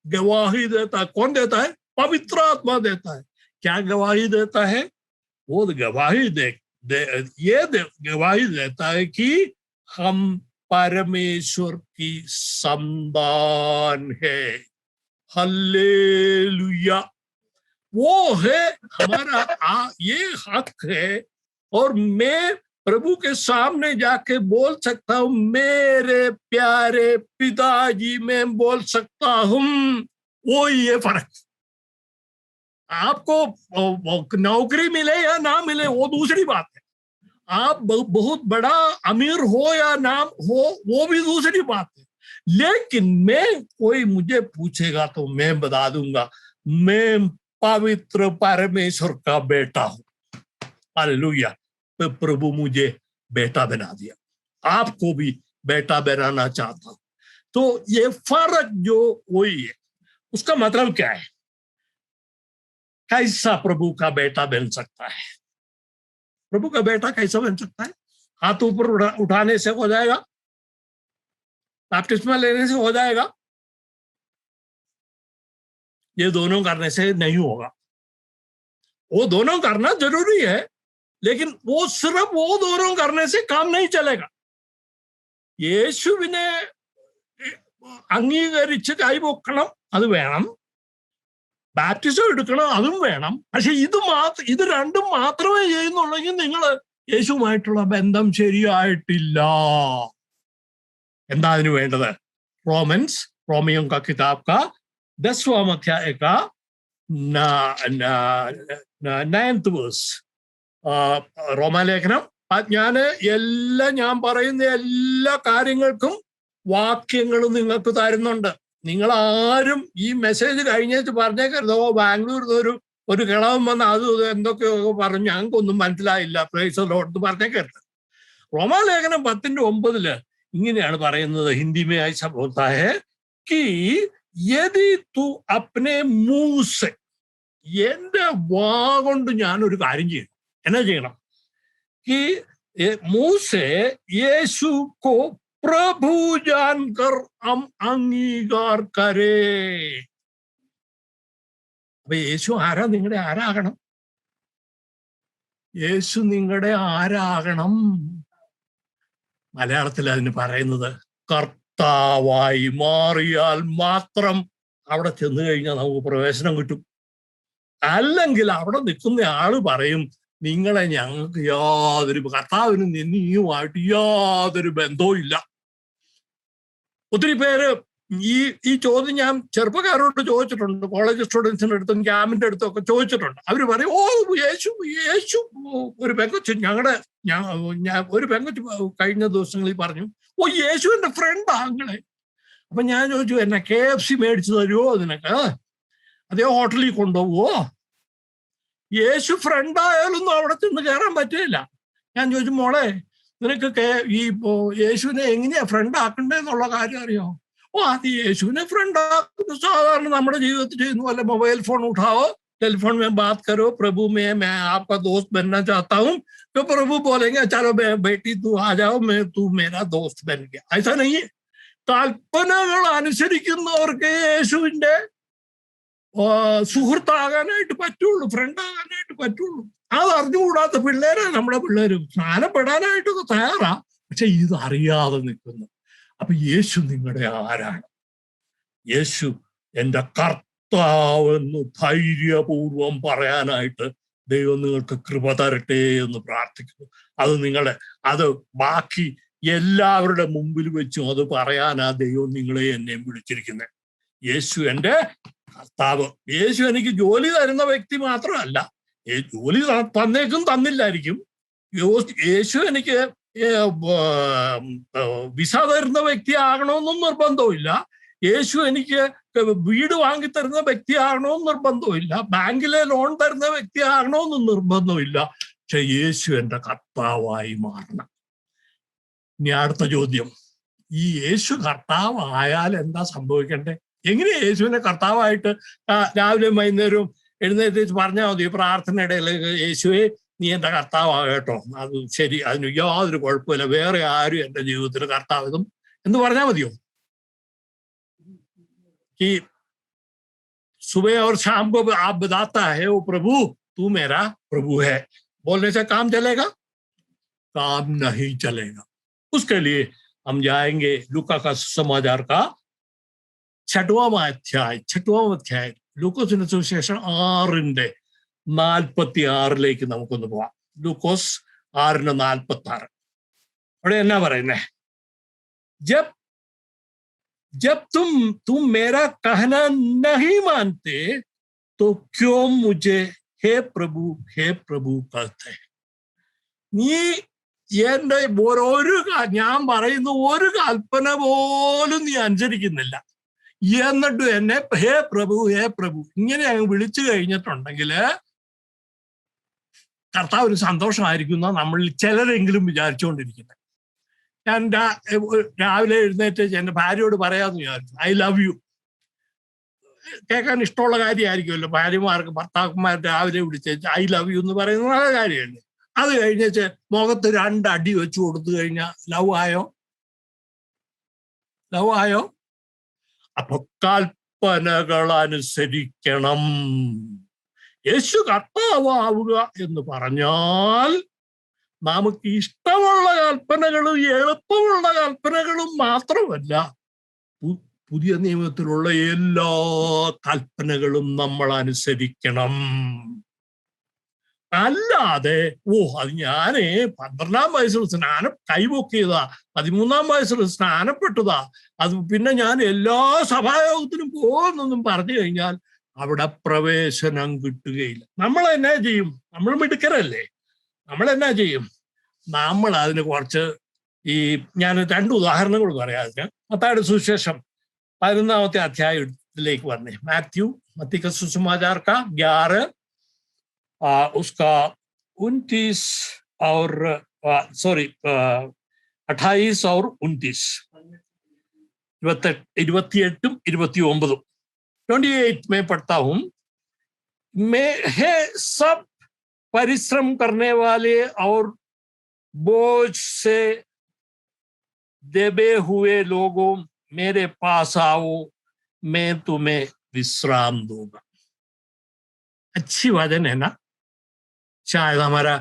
गवाही देता है. कौन देता है? पवित्र आत्मा देता है. क्या गवाही देता है? वो गवाही गवाही देता है कि हम परमेश्वर की संतान है. हालेलुया. वो है हमारा ये हक है. और मैं प्रभु के सामने जाके बोल सकता हूं, मेरे प्यारे पिताजी, मैं बोल सकता हूं. वो ये फर्क. आपको नौकरी मिले या ना मिले वो दूसरी बात है. आप बहुत बड़ा अमीर हो या ना हो वो भी दूसरी बात है. लेकिन मैं, कोई मुझे पूछेगा तो मैं बता दूंगा, मैं पवित्र परमेश्वर का बेटा हूं. हालेलुया. तो प्रभु मुझे बेटा बना दिया. आपको भी बेटा बनाना चाहता हूं. तो ये फर्क जो वही है. उसका मतलब क्या है? कैसा प्रभु का बेटा बन सकता है? प्रभु का बेटा कैसा बन सकता है? हाथ ऊपर उठाने से हो जाएगा? बपतिस्मा लेने से हो जाएगा? ये दोनों करने से नहीं होगा. वो दोनों करना जरूरी है, लेकिन वो सिर्फ वो दोनों करने से काम नहीं चलेगा. യേശുവിനെ അംഗീകരിച്ച് കൈപൊക്കണം, അത് വേണം. ബാപ്റ്റിസം എടുക്കണം, അതും വേണം. പക്ഷെ ഇത് രണ്ടും മാത്രമേ ചെയ്യുന്നുള്ളെങ്കിൽ നിങ്ങൾ യേശുവുമായിട്ടുള്ള ബന്ധം ശരിയായിട്ടില്ല. എന്താ അതിന് വേണ്ടത്? रोमियों का किताब का 10वां अध्याय का 9th verse. റോമാലേഖനം. ഞാൻ പറയുന്ന എല്ലാ കാര്യങ്ങൾക്കും വാക്യങ്ങളും നിങ്ങൾക്ക് തരുന്നുണ്ട്. നിങ്ങൾ ആരും ഈ മെസ്സേജ് കഴിഞ്ഞേച്ച് പറഞ്ഞേക്കരുത്, ഓ ബാംഗ്ലൂരിൽ ഒരു കിളവൻ വന്ന് അത് എന്തൊക്കെയോ പറഞ്ഞു, ഞങ്ങൾക്കൊന്നും മനസ്സിലായില്ല, പ്രൈസ് ദി ലോർഡ് പറഞ്ഞേക്കരുത്. റോമാലേഖനം 10:9 ഇങ്ങനെയാണ് പറയുന്നത്. ഹിന്ദി में ऐसा होता है कि यदि तू अपने मुंह से, എന്റെ വാ കൊണ്ട് ഞാൻ ഒരു കാര്യം ചെയ്യണം. എന്നാ ചെയ്യണം? कि मुंह से यीशु को प्रभु जानकर हम अंगीकार करे. അപ്പൊ യേശു ആരാ? നിങ്ങളുടെ ആരാകണം? യേശു നിങ്ങളുടെ ആരാകണം? മലയാളത്തിൽ അതിന് പറയുന്നത് കർത്താവായി മാറിയാൽ മാത്രം അവിടെ ചെന്ന് കഴിഞ്ഞാൽ നമുക്ക് പ്രവേശനം കിട്ടും. അല്ലെങ്കിൽ അവിടെ നിൽക്കുന്ന ആള് പറയും, നിങ്ങളെ ഞങ്ങൾക്ക് കർത്താവിനും നീയുമായിട്ട് യാതൊരു ബന്ധവും ഇല്ല. ഒത്തിരി പേര് ഈ ചോദ്യം ഞാൻ ചെറുപ്പക്കാരോട് ചോദിച്ചിട്ടുണ്ട്, കോളേജ് സ്റ്റുഡൻസിന്റെ അടുത്തും ക്യാമ്പിന്റെ അടുത്തും ഒക്കെ ചോദിച്ചിട്ടുണ്ട്. അവര് പറയും, ഓ യേശു ഒരു പെങ്കൊച്ച് ഒരു പെങ്കൊച്ച് കഴിഞ്ഞ ദിവസങ്ങളിൽ പറഞ്ഞു, ഓ യേശു എന്റെ ഫ്രണ്ടാ അങ്ങളെ. അപ്പൊ ഞാൻ ചോദിച്ചു, എന്നെ KFC മേടിച്ചു തരുമോ നിനക്ക്? അതേ ഹോട്ടലിൽ കൊണ്ടുപോവോ? യേശു ഫ്രണ്ടായാലൊന്നും അവിടെ ചെന്ന് കയറാൻ പറ്റില്ല. ഞാൻ ചോദിച്ചു, മോളെ നിനക്ക് ഈ യേശുവിനെ എങ്ങനെയാ ഫ്രണ്ട് ആക്കണ്ടേന്നുള്ള കാര്യം അറിയോ? ഓ അത് യേശുവിനെ ഫ്രണ്ട് ആക്കുന്ന സാധാരണ നമ്മുടെ ജീവിതത്തിൽ ചെയ്യുന്ന പോലെ മൊബൈൽ ഫോൺ ഉठाओ, टेलीफोन में बात करो, प्रभु मैं आपका दोस्त बनना चाहता हूँ. तो प्रभु बोलेंगे, चलो बेटी तू आ जाओ, तू मेरा दोस्त बन गया. ऐसा नहीं है. കൽപ്പനകൾ അനുസരിക്കുന്നവർക്ക് യേശുവിന്റെ സുഹൃത്താകാനായിട്ട് പറ്റുള്ളൂ, ഫ്രണ്ട് ആകാനായിട്ട് പറ്റുള്ളൂ. അത് അറിഞ്ഞുകൂടാത്ത പിള്ളേരെ നമ്മുടെ പിള്ളേരും സ്നാനപ്പെടാനായിട്ടൊക്കെ തയ്യാറാ, പക്ഷെ ഇത് അറിയാതെ നിൽക്കുന്നു. അപ്പൊ യേശു നിങ്ങളുടെ ആരാണ്? യേശു എന്റെ കർത്താവെന്ന് ധൈര്യപൂർവം പറയാനായിട്ട് ദൈവം നിങ്ങൾക്ക് കൃപ തരട്ടെ എന്ന് പ്രാർത്ഥിക്കുന്നു. അത് ബാക്കി എല്ലാവരുടെ മുമ്പിൽ വെച്ചും അത് പറയാനാ ദൈവം നിങ്ങളെ എന്നെയും വിളിച്ചിരിക്കുന്നത്. യേശു എന്റെ കർത്താവ്. യേശു എനിക്ക് ജോലി തരുന്ന വ്യക്തി മാത്രമല്ല, ജോലി തന്നേക്കും തന്നില്ലായിരിക്കും. യേശു എനിക്ക് വിസ തരുന്ന വ്യക്തി ആകണമെന്നും നിർബന്ധമില്ല. യേശു എനിക്ക് വീട് വാങ്ങിത്തരുന്ന വ്യക്തി ആകണമെന്ന് നിർബന്ധമില്ല. ബാങ്കിലെ ലോൺ തരുന്ന വ്യക്തി ആകണമെന്നും നിർബന്ധമില്ല. പക്ഷെ യേശു എന്റെ കർത്താവായി മാറണം. ഇനി അടുത്ത ചോദ്യം, ഈ യേശു കർത്താവ് ആയാൽ എന്താ സംഭവിക്കണ്ടേ? എങ്ങനെയാ യേശുവിനെ കർത്താവായിട്ട് രാവിലെയും വൈകുന്നേരവും എഴുന്നേറ്റ് പറഞ്ഞാൽ മതി പ്രാർത്ഥനയുടെ യേശുവെ നീ എന്റെ കർത്താവാ കേട്ടോ, അത് ശരി, അതിന് യാതൊരു കുഴപ്പമില്ല, വേറെ ആരും എന്റെ ജീവിതത്തിൽ കർത്താവിതും എന്ന് പറഞ്ഞാൽ മതിയോ? कि सुबह और शाम को आप बताता है वो प्रभु तू मेरा प्रभु है, बोलने से काम चलेगा? काम नहीं चलेगा। उसके लिए हम जाएंगे लूका का सुसमाचार का 6वां अध्याय ലൂക്കോസിന്റെ സുവിശേഷം 6:46 നമുക്കൊന്ന് പോവാം. ലൂക്കോസ് 6:46 അവിടെ എന്നാ പറയുന്നേ? जब तुम मेरा कहना नहीं मानते तो क्यों मुझे हे प्रभु कहते? നീ എന്റെ ഞാൻ പറയുന്ന ഒരു കൽപ്പന പോലും നീ അനുസരിക്കുന്നില്ല, എന്നിട്ട് എന്നെ ഹേ പ്രഭു ഇങ്ങനെ അങ്ങ് വിളിച്ചു കഴിഞ്ഞിട്ടുണ്ടെങ്കിൽ കർത്താവിന് സന്തോഷമായിരിക്കും എന്നാ നമ്മളിൽ ചിലരെങ്കിലും വിചാരിച്ചുകൊണ്ടിരിക്കുന്നത്. ഞാൻ രാവിലെ എഴുന്നേറ്റ് എന്റെ ഭാര്യയോട് പറയാമെന്ന് വിചാരിച്ചു, ഐ ലവ് യു. കേൾക്കാൻ ഇഷ്ടമുള്ള കാര്യമായിരിക്കുമല്ലോ ഭാര്യമാർക്ക്, ഭർത്താക്കന്മാർ രാവിലെ വിളിച്ച് ഐ ലവ് യു എന്ന് പറയുന്ന നല്ല കാര്യമല്ലേ. അത് കഴിഞ്ഞ് മുഖത്ത് 2 അടി വെച്ച് കൊടുത്തു കഴിഞ്ഞാൽ ലവ് ആയോ? അപ്പൊ കൽപ്പനകൾ അനുസരിക്കണം. യേശു കർത്താവുക എന്ന് പറഞ്ഞാൽ നമുക്ക് ഇഷ്ടമുള്ള കൽപ്പനകളും എളുപ്പമുള്ള കൽപ്പനകളും മാത്രമല്ല, പുതിയ നിയമത്തിലുള്ള എല്ലാ കൽപ്പനകളും നമ്മൾ അനുസരിക്കണം. അല്ലാതെ അത് ഞാനേ 12-ാം വയസ്സിൽ കൈപൊക്കിയതാ, 13-ാം വയസ്സിൽ സ്നാനപ്പെട്ടതാ, അത് പിന്നെ ഞാൻ എല്ലാ സഭായോഗത്തിനും പോകുന്നൊന്നും പറഞ്ഞു കഴിഞ്ഞാൽ അവിടെ പ്രവേശനം കിട്ടുകയില്ല. നമ്മൾ എന്നാ ചെയ്യും? നമ്മൾ മിടുക്കരല്ലേ. നമ്മൾ എന്നാ ചെയ്യും? നമ്മൾ അതിന് കുറച്ച് ഞാൻ 2 ഉദാഹരണങ്ങൾ പറയാം. അതിന് മത്തായിയുടെ സുവിശേഷം 11-ാമത്തെ അധ്യായത്തിലേക്ക് വന്നേ. मत्ती का सुसमाचार का 11 उसका 29 और 28 और 29 28 29 28 में पढ़ता हूं, मैं है सब परिश्रम करने वाले और बोझ से दबे हुए लोगों मेरे पास आओ, मैं तुम्हें विश्राम दूंगा. अच्छी वजन है ना? शायद हमारा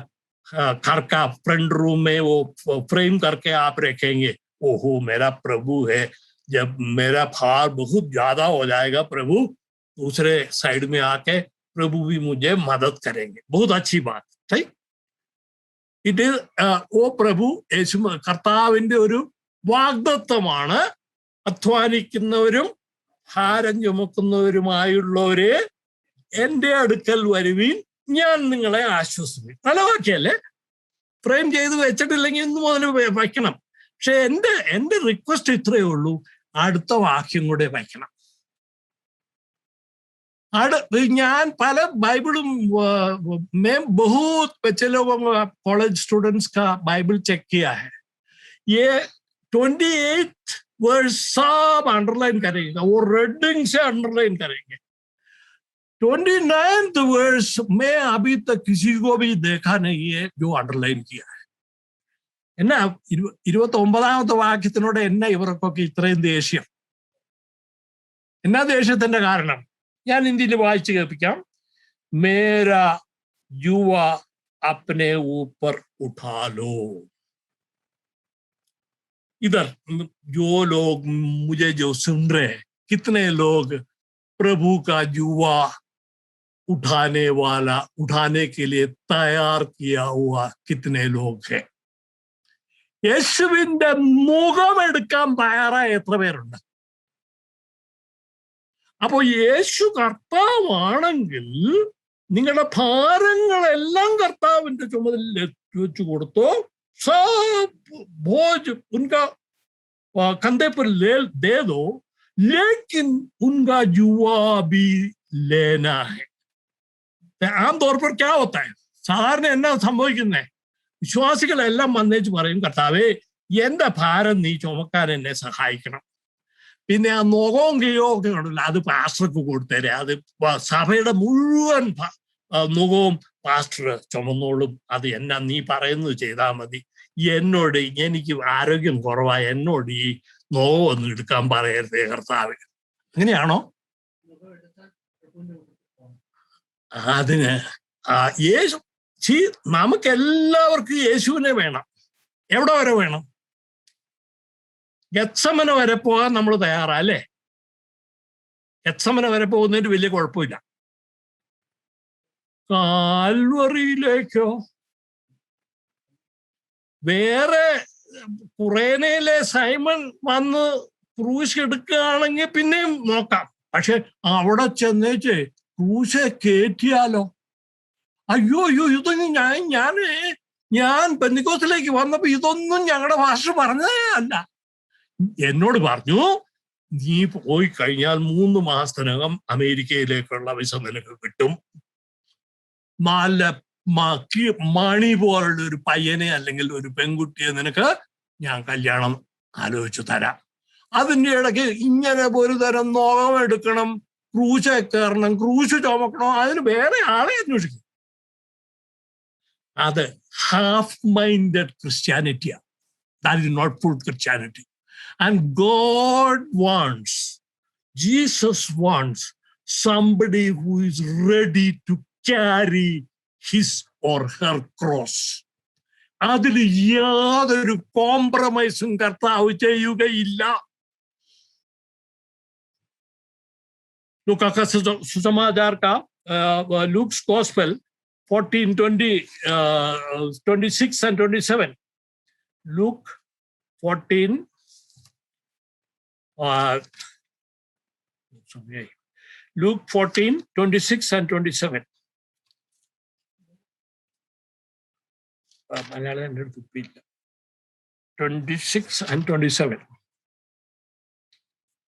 घर का फ्रंट रूम में वो फ्रेम करके आप रखेंगे, ओहो मेरा प्रभु है, जब मेरा भार बहुत ज्यादा हो जाएगा प्रभु दूसरे साइड में आके प्रभु भी मुझे मदद करेंगे. बहुत अच्छी बात. ठीक, ഇത് ഓ പ്രഭു യേശു കർത്താവിന്റെ ഒരു വാഗ്ദത്തമാണ്. അധ്വാനിക്കുന്നവരും ഭാരം ചുമക്കുന്നവരുമായുള്ളവരെ എന്റെ അടുക്കൽ വരുവീൻ, ഞാൻ നിങ്ങളെ ആശ്വസിപ്പിക്കും. നല്ല വാക്യല്ലേ? ഫ്രെയിം ചെയ്ത് വെച്ചിട്ടില്ലെങ്കിൽ ഇന്ന് മുതൽ വയ്ക്കണം. പക്ഷെ എന്റെ റിക്വസ്റ്റ് ഇത്രയേ ഉള്ളൂ, അടുത്ത വാക്യം കൂടെ വയ്ക്കണം. ഞാൻ പല ബൈബിളും बहुत बच्चे लोगों का कॉलेज स्टूडेंट्स का बाइबल चेक किया है. ये 28 वर्स सब अंडरलाइन करेंगे, वो रेडिंग से अंडरलाइन करेंगे. 29th वर्स में अभी तक किसी को भी देखा नहीं है जो अंडरलाइन किया है. എന്നാ 29ാമത്തെ വാക്യത്തിനോട് എന്നാ ഇവർക്കൊക്കെ ഇത്രയും ദേഷ്യം? എന്നാ ദേഷ്യത്തിന്റെ കാരണം? ഞാൻ ഹിന്ദിയിൽ വായിച്ചു കേൾപ്പിക്കാം. മേരാ യുവ अपने ऊपर उठा लो. इधर जो लोग मुझे जो सुन रहे हैं, कितने लोग प्रभु का युवा उठाने के लिए तैयार किया हुआ कितने लोग हैं? യേശുവിന്റെ മുഖമെടുക്കാൻ തയ്യാറായ എത്ര പേരുണ്ട്? അപ്പോ യേശു കർത്താവാണെങ്കിൽ നിങ്ങളുടെ ഭാരങ്ങളെല്ലാം കർത്താവിന്റെ ചുമതലയിൽ വെച്ചു കൊടുത്തോ. बोझ उनका कंधे पर दे दो, लेकिन उनका जुआ भी लेना है. आमतौर पर क्या होता है? സാധാരണ എന്നാ സംഭവിക്കുന്നേ? വിശ്വാസികളെല്ലാം വന്നേച്ച് പറയും, കർത്താവേ എന്റെ ഭാരം നീ ചുമക്കാൻ എന്നെ സഹായിക്കണം. പിന്നെ ആ നുകവും കീഴോ ഒക്കെ ഉണ്ടല്ലോ, അത് പാസ്റ്റർക്ക് കൊടുത്തേരെ. അത് സഭയുടെ മുഴുവൻ നുകവും പാസ്റ്റർ ചുമന്നോളും. അത് എന്നാ നീ പറയുന്നത് ചെയ്താൽ മതി. എന്നോട്, എനിക്ക് ആരോഗ്യം കുറവായ എന്നോട് ഈ നുകം ഒന്നും എടുക്കാൻ പറയരുതേ കർത്താവ്. അങ്ങനെയാണോ? അതിന് യേശു, നമുക്ക് എല്ലാവർക്കും യേശുവിനെ വേണം. എവിടെ വരെ വേണം? ഗത്സമന വരെ പോകാൻ നമ്മൾ തയ്യാറാ അല്ലേ? ഗത്സമന വരെ പോകുന്നതിന് വലിയ കുഴപ്പമില്ല. കാൽവറിയിലേക്കോ? വേറെ കുറേനയിലെ സൈമൺ വന്ന് ക്രൂശ് എടുക്കുകയാണെങ്കിൽ പിന്നെയും നോക്കാം. പക്ഷെ അവിടെ ചെന്നേച്ച് ക്രൂശെ കയറ്റിയാലോ? അയ്യോ ഇതൊന്നും ഞാൻ പെന്തിക്കോസിലേക്ക് വന്നപ്പോ ഇതൊന്നും ഞങ്ങളുടെ ഭാഷ പറഞ്ഞതേ അല്ല. എന്നോട് പറഞ്ഞു, നീ പോയി കഴിഞ്ഞാൽ 3 മാസത്തിനകം അമേരിക്കയിലേക്കുള്ള വിസ നിനക്ക് കിട്ടും. നല്ല മണി പോലുള്ള ഒരു പയ്യനെ അല്ലെങ്കിൽ ഒരു പെൺകുട്ടിയെ നിനക്ക് ഞാൻ കല്യാണം ആലോചിച്ചു തരാം. അതിൻ്റെ ഇടയ്ക്ക് ഇങ്ങനെ ഒരു തരം നോകം എടുക്കണം, ക്രൂശ് കയറണം, ക്രൂശ് ചുമക്കണം, അതിന് വേറെ ആളെ അന്വേഷിക്കും. അത് ഹാഫ് മൈൻഡഡ് ക്രിസ്ത്യാനിറ്റിയാണ്. That is not full Christianity. And God wants, Jesus wants somebody who is ready to carry his or her cross. അതിൽ യാതൊരു കോംപ്രമൈസും കർത്താവ് ചെയ്യുകയില്ല. लूका का सुसमाचार का Luke's gospel 14:26 and 27. Luke 14 Luke 14:26 and 27. Malayalam 26 and 27.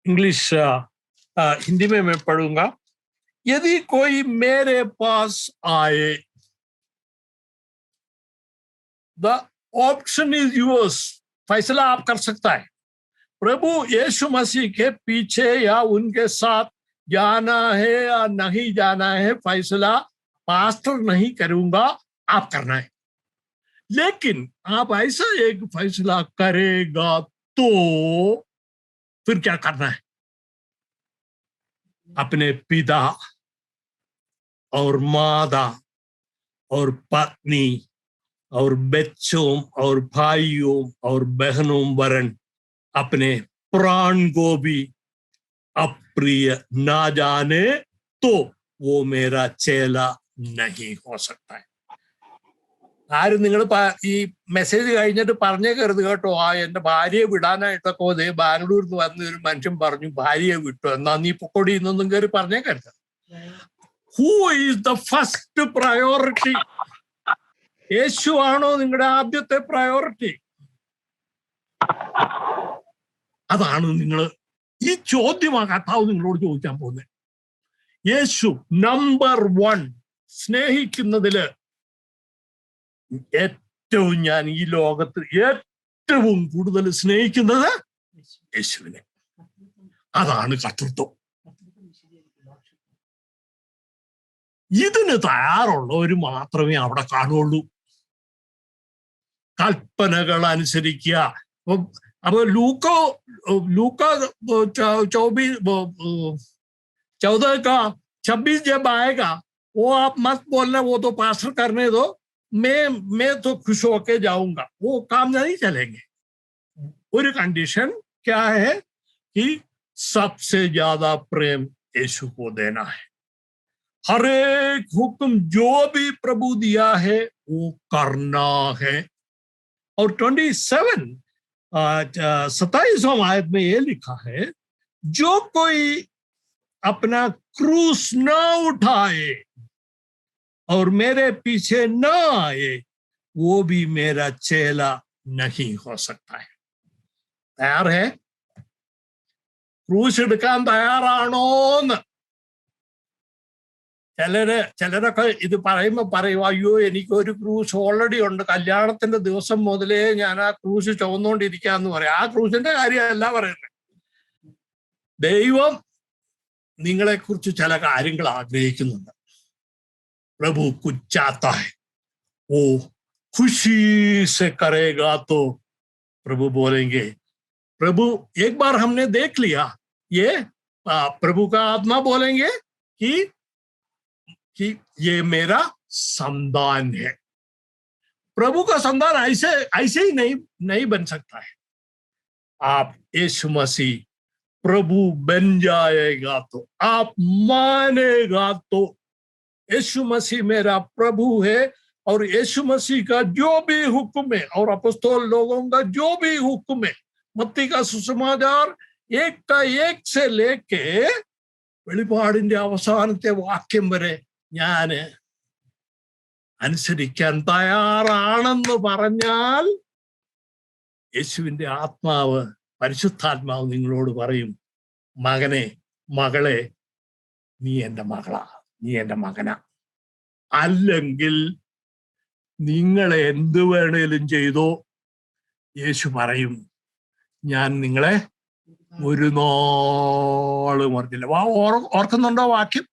English Hindi में मैं पढ़ूंगा. यदि कोई मेरे पास आए, द ऑप्शन इज यूर्स. फैसला आप कर सकता है. प्रभु यीशु मसीह के पीछे या उनके साथ जाना है या नहीं जाना है, फैसला पास्टर नहीं करूंगा, आप करना है. लेकिन आप ऐसा एक फैसला करेगा तो फिर क्या करना है? अपने पिता और माता और पत्नी और बच्चों और भाइयों और बहनों वरन अपने प्राण को भी अप्रिय ना जाने तो वो मेरा चेला नहीं हो सकता है. ആരും നിങ്ങൾ ഈ മെസ്സേജ് കഴിഞ്ഞിട്ട് പറഞ്ഞേക്കരുത് കേട്ടോ, എന്റെ ഭാര്യയെ വിടാനായിട്ടൊക്കെ അതേ ബാംഗ്ലൂരിൽ നിന്ന് വന്ന ഒരു മനുഷ്യൻ പറഞ്ഞു ഭാര്യയെ വിട്ടു, എന്നാ നീ പൊക്കോടി എന്നൊന്നും കയറി പറഞ്ഞേക്കരുത്. Who is the first priority? Yesu ആണോ നിങ്ങളുടെ ആദ്യത്തെ പ്രയോറിറ്റി? അതാണ് നിങ്ങൾ ഈ ചോദ്യമാണ് കർത്താവ് നിങ്ങളോട് ചോദിക്കാൻ പോകുന്നത്. യേശു നമ്പർ 1 സ്നേഹിക്കുന്നതില് ഏറ്റവും, ഞാൻ ഈ ലോകത്ത് ഏറ്റവും കൂടുതൽ സ്നേഹിക്കുന്നത് യേശുവിനെ. അതാണ് കർത്തൃത്വം. ഇതിന് തയ്യാറുള്ളവർ മാത്രമേ അവിടെ കാണുള്ളൂ. കൽപ്പനകൾ അനുസരിക്കുക. അപ്പൊ लूका 14:26 जब आएगा, वो आप मत बोलना वो तो पास्टर करने दो, मैं तो खुश होके जाऊंगा, वो काम नहीं चलेंगे. और कंडीशन क्या है कि सबसे ज्यादा प्रेम यीशु को देना है. हर एक हुक्म जो भी प्रभु दिया है वो करना है. और 27 आयत में ये लिखा है, जो कोई अपना क्रूस न उठाए और मेरे पीछे न आए वो भी मेरा चेला नहीं हो सकता है. तैयार है? ക്രൂശ് എടുക്കാൻ തയ്യാറാണോന്ന് ചിലരൊക്കെ ഇത് പറയുമ്പോ പറയും, അയ്യോ എനിക്കൊരു ക്രൂസ് ഓൾറെഡി ഉണ്ട്, കല്യാണത്തിന്റെ ദിവസം മുതലേ ഞാൻ ആ ക്രൂസ് ചുവന്നുകൊണ്ടിരിക്കാന്ന് പറയും. ആ ക്രൂസിന്റെ കാര്യമല്ല പറയുന്നത്. ദൈവം നിങ്ങളെ കുറിച്ച് ചില കാര്യങ്ങൾ ആഗ്രഹിക്കുന്നുണ്ട്. പ്രഭു കുछ चाहता है वो खुशी से करेगा तो प्रभु बोलेंगे। प्रभु एक बार हमने देख लिया, ये प्रभु का आत्मा बोलेंगे कि ये मेरा संतान है। प्रभु का संतान ऐसे ही नहीं बन सकता है। आप यीशु मसीह प्रभु बन जाएगा तो, आप मानेगा तो यीशु मसीह मेरा प्रभु है, और यीशु मसीह का जो भी हुक्म है और अपॉस्तल लोगों का जो भी हुक्म है, मत्ती का सुसमाचार 1 से लेके വെളിപാടിന്റെ അവസാനത്തെ വാക്യം വരെ ഞാൻ അനുസരിക്കാൻ തയ്യാറാണെന്ന് പറഞ്ഞാൽ യേശുവിന്റെ ആത്മാവ്, പരിശുദ്ധാത്മാവ് നിങ്ങളോട് പറയും, മകനെ മകളെ നീ എൻ്റെ മകളാ, നീ എൻ്റെ മകനാ. അല്ലെങ്കിൽ നിങ്ങളെ എന്ത് വേണേലും ചെയ്തോ, യേശു പറയും ഞാൻ നിങ്ങളെ ഒരു നാളും ഓർക്കില്ല. ഓർക്കുന്നുണ്ടോ വാക്യം?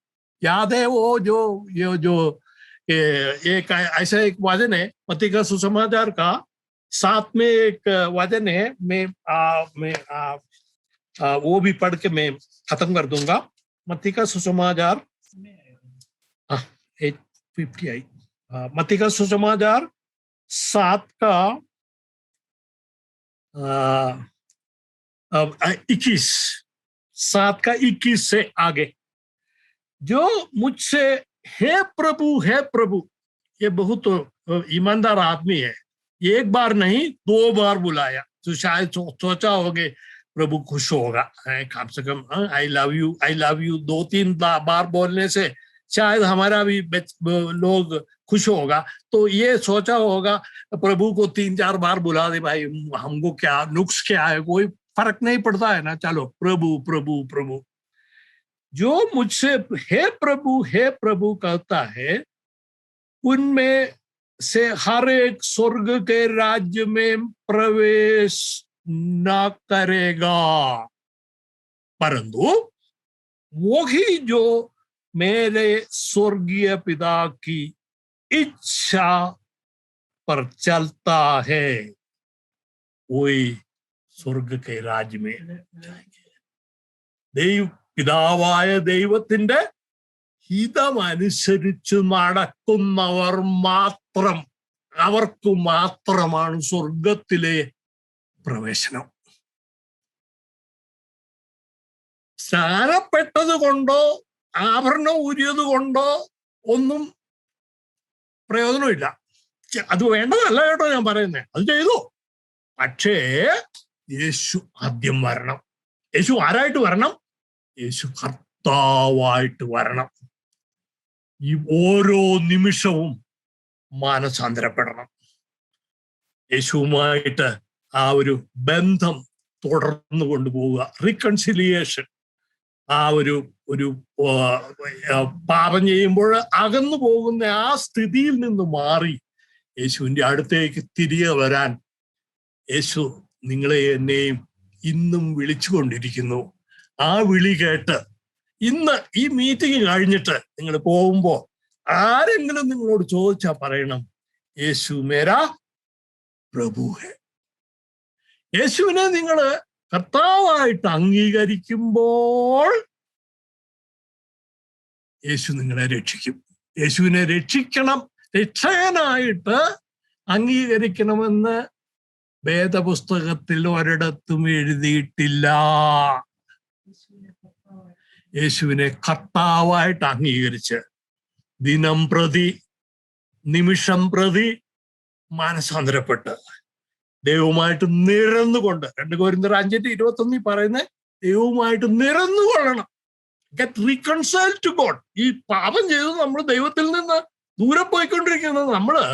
യാദേ ഓ जो एक ऐसा एक वचन है मत्ती का सुसमाचार का 7 में एक वचन है, मैं वो भी पढ़ के मैं खत्म कर दूंगा। मत्ती का सुसमाचार 8:58, मत्ती का सुसमाचार 7 का 21, 7 का 21 से आगे, जो मुझसे हे प्रभु, ये बहुत ईमानदार आदमी है, एक बार नहीं 2 बार बुलाया, तो शायद सोचा होगे प्रभु खुश होगा, कम से कम आई लव यू 2-3 बार बोलने से शायद हमारा भी लोग खुश होगा। तो ये सोचा होगा प्रभु को 3-4 बार बुला दे भाई, हमको क्या नुक्स क्या है, कोई फर्क नहीं पड़ता है ना, चलो प्रभु प्रभु प्रभु। जो मुझसे हे प्रभु कहता है, उनमें से हर एक स्वर्ग के राज्य में प्रवेश न करेगा, परंतु वही जो मेरे स्वर्गीय पिता की इच्छा पर चलता है वही സ്വർഗ के राज्य में പിതാവായ ദൈവത്തിന്റെ ഹിതമനുസരിച്ച് നടക്കുന്നവർ മാത്രം, അവർക്ക് മാത്രമാണ് സ്വർഗത്തിലെ പ്രവേശനം. സ്നാനപ്പെട്ടത് കൊണ്ടോ ആഭരണം ഊരിയത് കൊണ്ടോ ഒന്നും പ്രയോജനമില്ല. അത് വേണ്ടതല്ല കേട്ടോ ഞാൻ പറയുന്നത്, അത് ചെയ്തു. പക്ഷേ യേശു ആദ്യം വരണം. യേശു ആരായിട്ട് വരണം? യേശു കർത്താവായിട്ട് വരണം. ഈ ഓരോ നിമിഷവും മാനസാന്തരപ്പെടണം. യേശുവുമായിട്ട് ആ ഒരു ബന്ധം തുടർന്നു കൊണ്ടുപോവുക, റീകൺസിലിയേഷൻ. ആ ഒരു പാപം ചെയ്യുമ്പോൾ അകന്നു പോകുന്ന ആ സ്ഥിതിയിൽ നിന്ന് മാറി യേശുവിൻ്റെ അടുത്തേക്ക് തിരികെ വരാൻ യേശു നിങ്ങളെ എന്നെയും ഇന്നും വിളിച്ചുകൊണ്ടിരിക്കുന്നു. ആ വിളി കേട്ട് ഇന്ന് ഈ മീറ്റിംഗ് കഴിഞ്ഞിട്ട് നിങ്ങൾ പോകുമ്പോ ആരെങ്കിലും നിങ്ങളോട് ചോദിച്ചാൽ പറയണം, യേശു മേരാ പ്രഭു ഹെ. യേശുവിനെ നിങ്ങൾ കർത്താവായിട്ട് അംഗീകരിക്കുമ്പോൾ യേശു നിങ്ങളെ രക്ഷിക്കും. യേശുവിനെ രക്ഷിക്കണം, രക്ഷകനായിട്ട് അംഗീകരിക്കണമെന്ന് വേദപുസ്തകത്തിൽ ഒരിടത്തും എഴുതിയിട്ടില്ല. യേശുവിനെ കർത്താവായിട്ട് അംഗീകരിച്ച് ദിനം പ്രതി നിമിഷം പ്രതി മാനസാന്തരപ്പെട്ട് ദൈവവുമായിട്ട് നിരന്നുകൊണ്ട്, 2 കൊരിന്ത്യർ 5:21 പറയുന്നത് ദൈവവുമായിട്ട് നിരന്നുകൊള്ളണം. Get reconciled to God. ഈ പാപം ചെയ്ത് നമ്മൾ ദൈവത്തിൽ നിന്ന് ദൂരെ പോയിക്കൊണ്ടിരിക്കുന്നത്, നമ്മള്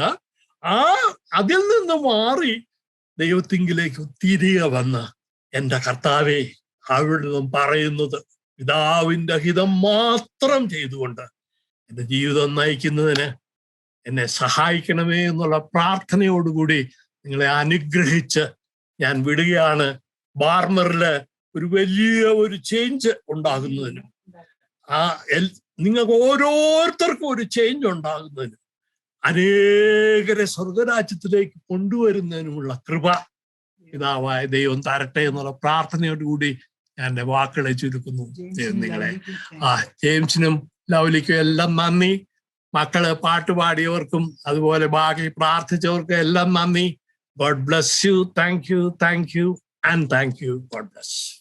അതിൽ നിന്ന് മാറി ദൈവത്തിങ്കിലേക്ക് തിരികെ വന്ന് എൻ്റെ കർത്താവേ, അവിടുന്ന് പറയുന്നത് പിതാവിൻ്റെ ഹിതം മാത്രം ചെയ്തുകൊണ്ട് എൻ്റെ ജീവിതം നയിക്കുന്നതിന് എന്നെ സഹായിക്കണമേ എന്നുള്ള പ്രാർത്ഥനയോടുകൂടി നിങ്ങളെ അനുഗ്രഹിച്ച് ഞാൻ വിടുകയാണ്. ബാർമറില് ഒരു വലിയ ഒരു ചേഞ്ച് ഉണ്ടാകുന്നതിനും നിങ്ങൾക്ക് ഓരോരുത്തർക്കും ഒരു ചേഞ്ച് ഉണ്ടാകുന്നതിനും അനേകരെ സ്വർഗരാജ്യത്തിലേക്ക് കൊണ്ടുവരുന്നതിനുമുള്ള കൃപ പിതാവായ ദൈവം തരട്ടെ എന്നുള്ള പ്രാർത്ഥനയോടുകൂടി ഞാൻ എൻ്റെ വാക്കുകളെ ചുരുക്കുന്നു. നിങ്ങളെ ജെയിംസിനും ലൗലിക്കും എല്ലാം നന്ദി. മക്കള് പാട്ടുപാടിയവർക്കും അതുപോലെ ബാക്കി പ്രാർത്ഥിച്ചവർക്കും എല്ലാം നന്ദി. God bless you. Thank you. Thank you. And thank you. God bless.